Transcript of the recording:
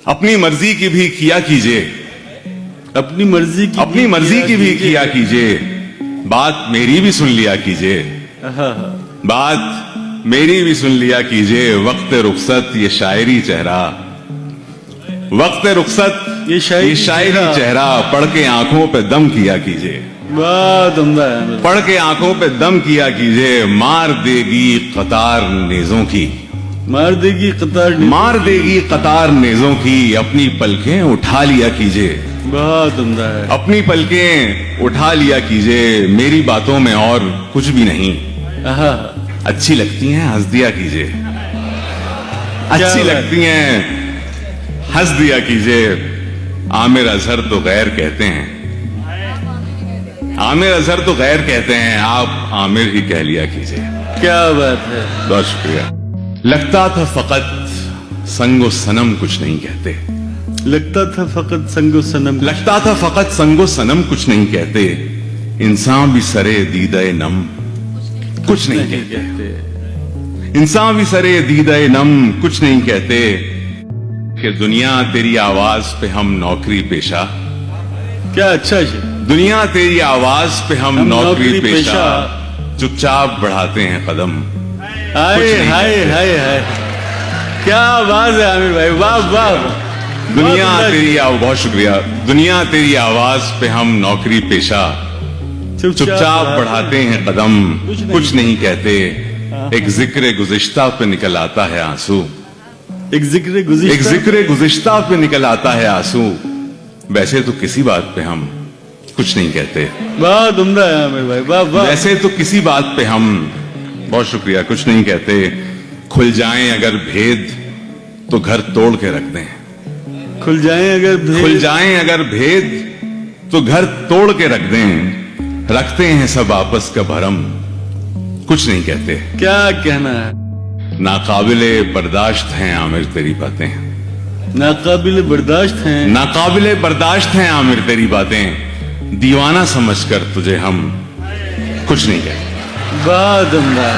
अपनी मर्जी की भी किया कीजिए, अपनी मर्जी की भी किया कीजिए, बात मेरी भी सुन लिया कीजिए, बात मेरी भी सुन लिया कीजिए। वक्त रुखसत ये शायरी चेहरा, वक्त रुखसत ये शायरी चेहरा पढ़ के आंखों पे दम किया कीजिए, बहुत उम्दा है। पढ़ के आंखों पे दम किया कीजिए। मार देगी कतार नेजों की, मार देगी कतार नेजों की, अपनी पलकें उठा लिया कीजिए, बहुत उम्दा है। अपनी पलकें उठा लिया कीजिए। मेरी बातों में और कुछ भी नहीं, अच्छी लगती हैं हंस दिया कीजिए, अच्छी लगती हैं हंस दिया कीजिए। आमिर अजहर तो गैर कहते हैं, आमिर अजहर तो गैर कहते हैं, आप आमिर ही कह लिया कीजिए। क्या बात है, बहुत शुक्रिया। लगता था फकत संगो सनम कुछ नहीं कहते, लगता था फकत संगो सनम, लगता था फकत संगो सनम कुछ नहीं कहते। इंसान भी सरे दीदाए नम कुछ नहीं कहते, इंसान भी सरे दीदाए नम कुछ नहीं कहते। कि दुनिया तेरी आवाज पे हम नौकरी पेशा, क्या अच्छा है। दुनिया तेरी आवाज पे हम नौकरी पेशा, चुपचाप बढ़ाते हैं कदम। हाय हाय हाय हाय, क्या आवाज है आमिर भाई, वाह वाह। दुनिया तेरी बहुत शुक्रिया। दुनिया तेरी आवाज पे हम नौकरी पेशा, चुपचाप बढ़ाते हैं कदम, कुछ नहीं कहते। एक जिक्र गुज़िश्ता पे निकल आता है आंसू, एक जिक्र गुज़िश्ता पे निकल आता है आंसू। वैसे तो किसी बात पे हम कुछ नहीं कहते, बहुत उम्दा है आमिर भाई, वाह वाह। वैसे तो किसी बात पे हम, बहुत शुक्रिया, कुछ नहीं कहते। खुल जाएं अगर भेद तो घर तोड़ के रख दें, खुल जाएं अगर भेद तो घर तोड़ के रख दें। रखते हैं सब आपस का भरम, कुछ नहीं कहते। क्या कहना है, नाकाबिले बर्दाश्त हैं आमिर तेरी बातें, नाकाबिले बर्दाश्त हैं, नाकाबिले बर्दाश्त हैं आमिर तेरी बातें। दीवाना समझकर तुझे हम कुछ नहीं कहते। बहुत उम्दा।